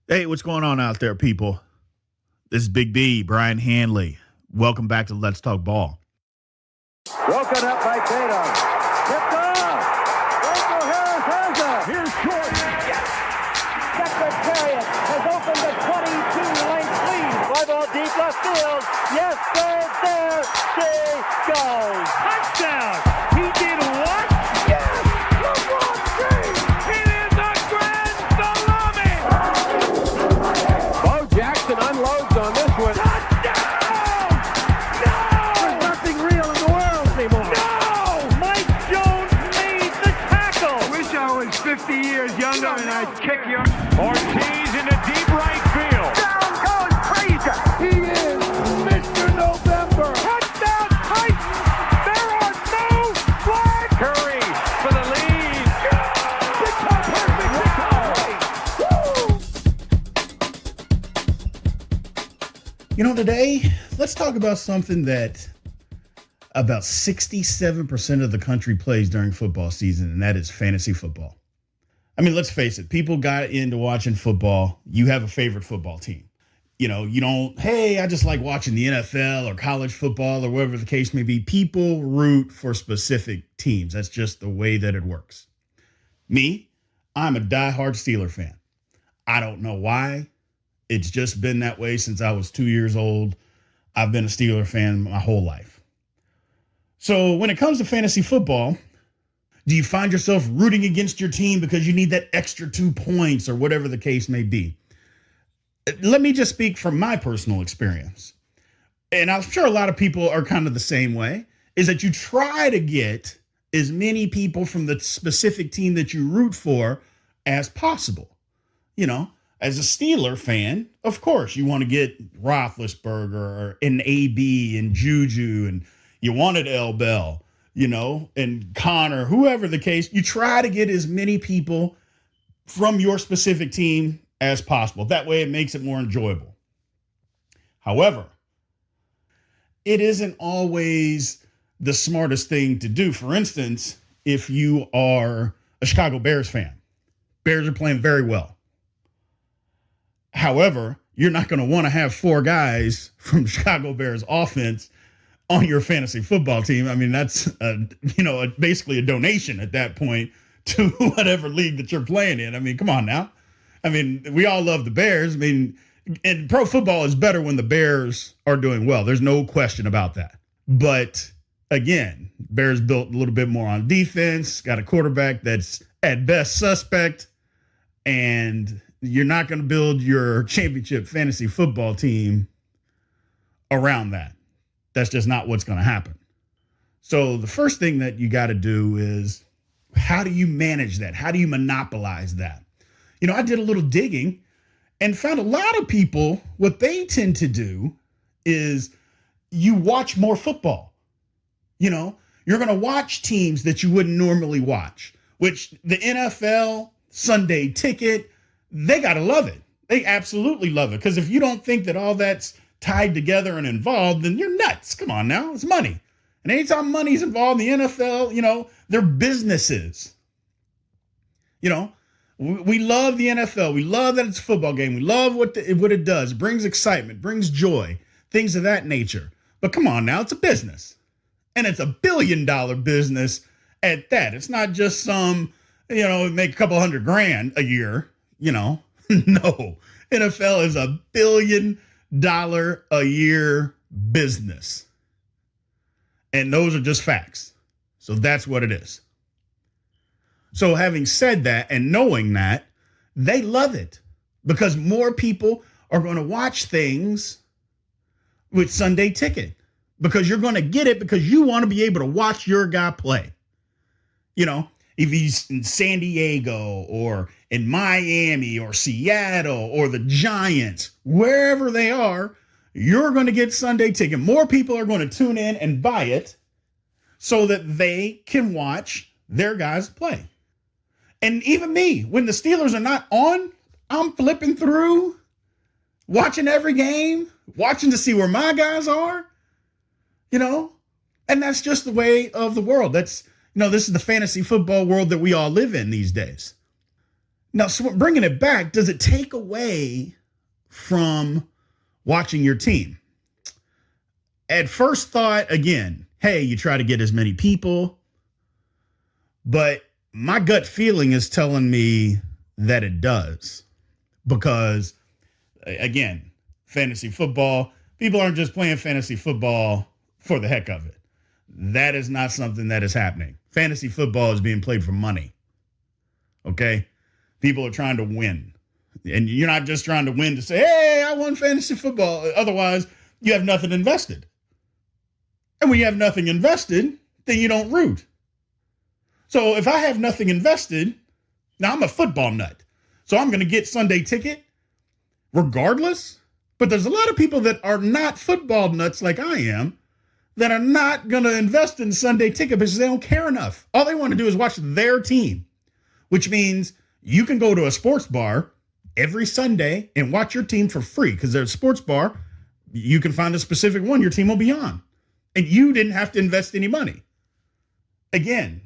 Hey, what's going on out there, people? This is Big B, Brian Hanley. Welcome back to Let's Talk Ball. Broken up by Tatum. Tipped off. Rachel Harris has it. Here's Jordan. Yes. Secretariat has opened a 22-length lead. Fly ball deep left field. Yes, there she goes. Touchdown. He did what? Yes. LeBron James. It is a grand salami. Bo Jackson unloads on this one. Touchdown. No. There's nothing real in the world anymore. No. Mike Jones made the tackle. Wish I was 50 years younger and I'd kick you. Ortiz in the deep right field. Down goes Frazier. He is Mr. November. Touchdown Titans. There are no flags. Curry for the lead. You know, today, let's talk about something that about 67% of the country plays during football season, and that is fantasy football. I mean, let's face it, people got into watching football. You have a favorite football team. You know, you don't, hey, I just like watching the NFL or college football or whatever the case may be. People root for specific teams. That's just the way that it works. Me, I'm a diehard Steeler fan. I don't know why. It's just been that way since I was 2 years old. I've been a Steeler fan my whole life. So when it comes to fantasy football, do you find yourself rooting against your team because you need that extra 2 points or whatever the case may be? Let me just speak from my personal experience. And I'm sure a lot of people are kind of the same way, is that you try to get as many people from the specific team that you root for as possible. You know, as a Steeler fan, of course, you want to get Roethlisberger and AB and Juju, and you wanted L. Bell, you know, and Connor, whoever the case. You try to get as many people from your specific team as possible. That way it makes it more enjoyable. However, it isn't always the smartest thing to do. For instance, if you are a Chicago Bears fan, Bears are playing very well. However, you're not going to want to have 4 guys from Chicago Bears offense on your fantasy football team. I mean, that's basically a donation at that point to whatever league that you're playing in. I mean, come on now. I mean, we all love the Bears. I mean, and pro football is better when the Bears are doing well. There's no question about that. But again, Bears built a little bit more on defense, got a quarterback that's at best suspect, and you're not going to build your championship fantasy football team around that. That's just not what's going to happen. So the first thing that you got to do is, how do you manage that? How do you monopolize that? You know, I did a little digging and found a lot of people, what they tend to do is you watch more football. You know, you're going to watch teams that you wouldn't normally watch, which the NFL Sunday Ticket, they got to love it. They absolutely love it. Because if you don't think that all that's tied together and involved, then you're nuts. Come on now. It's money. And anytime money's involved in the NFL, you know, they're businesses. You know, we love the NFL. We love that it's a football game. We love what it does. It brings excitement, brings joy, things of that nature. But come on now. It's a business. And it's $1 billion business at that. It's not just some, you know, make a couple $100,000 a year. You know, no, NFL is $1 billion a year business. And those are just facts. So that's what it is. So having said that and knowing that, they love it because more people are going to watch things with Sunday Ticket because you're going to get it because you want to be able to watch your guy play. You know, if he's in San Diego or in Miami or Seattle or the Giants, wherever they are, you're going to get Sunday Ticket. More people are going to tune in and buy it so that they can watch their guys play. And even me, when the Steelers are not on, I'm flipping through, watching every game, watching to see where my guys are, you know, and that's just the way of the world. That's, you know, this is the fantasy football world that we all live in these days. Now, so bringing it back, does it take away from watching your team? At first thought, again, hey, you try to get as many people, but my gut feeling is telling me that it does. Because, again, fantasy football, people aren't just playing fantasy football for the heck of it. That is not something that is happening. Fantasy football is being played for money. Okay? People are trying to win. And you're not just trying to win to say, hey, I won fantasy football. Otherwise, you have nothing invested. And when you have nothing invested, then you don't root. So if I have nothing invested, now I'm a football nut. So I'm going to get Sunday ticket regardless. But there's a lot of people that are not football nuts like I am that are not going to invest in Sunday ticket because they don't care enough. All they want to do is watch their team, which means you can go to a sports bar every Sunday and watch your team for free because there's a sports bar. You can find a specific one your team will be on. And you didn't have to invest any money. Again,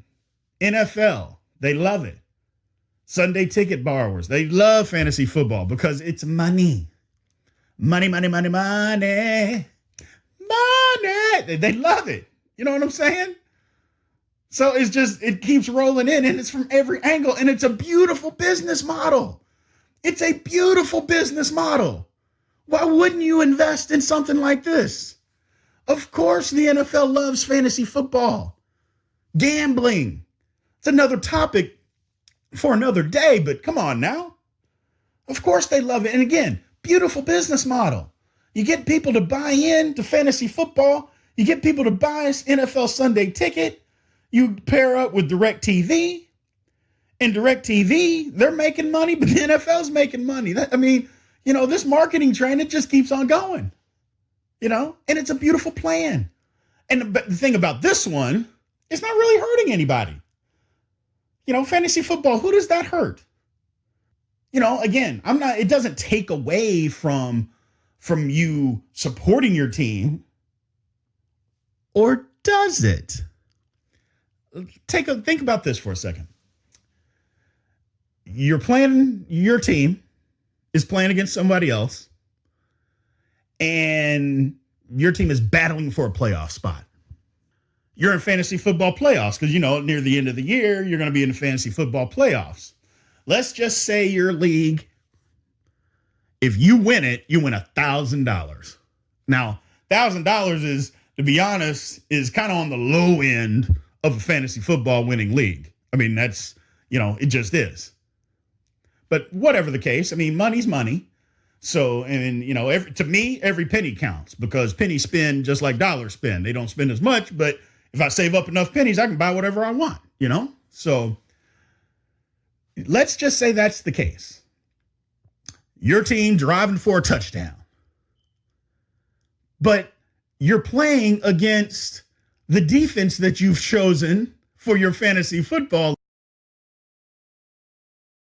NFL, they love it. Sunday ticket borrowers, they love fantasy football because it's money. Money, money, money, money. Money. They love it. You know what I'm saying? So it's just, it keeps rolling in and it's from every angle. And it's a beautiful business model. It's a beautiful business model. Why wouldn't you invest in something like this? Of course, the NFL loves fantasy football. Gambling. It's another topic for another day, but come on now. Of course they love it. And again, beautiful business model. You get people to buy in to fantasy football. You get people to buy us NFL Sunday ticket. You pair up with DirecTV. And DirecTV, they're making money, but the NFL's making money. This marketing train, it just keeps on going. And it's a beautiful plan. And the thing about this one, it's not really hurting anybody. Fantasy football, who does that hurt? Again, it doesn't take away from you supporting your team. Or does it? Think about this for a second. Your team is playing against somebody else. And your team is battling for a playoff spot. You're in fantasy football playoffs because, near the end of the year, you're going to be in the fantasy football playoffs. Let's just say your league, if you win it, you win $1,000. Now, $1,000 is, to be honest, is kind of on the low end of a fantasy football winning league. That's, it just is. But whatever the case, money's money. So, to me, every penny counts because pennies spend just like dollars spend. They don't spend as much, but if I save up enough pennies, I can buy whatever I want, So let's just say that's the case. Your team driving for a touchdown, but you're playing against the defense that you've chosen for your fantasy football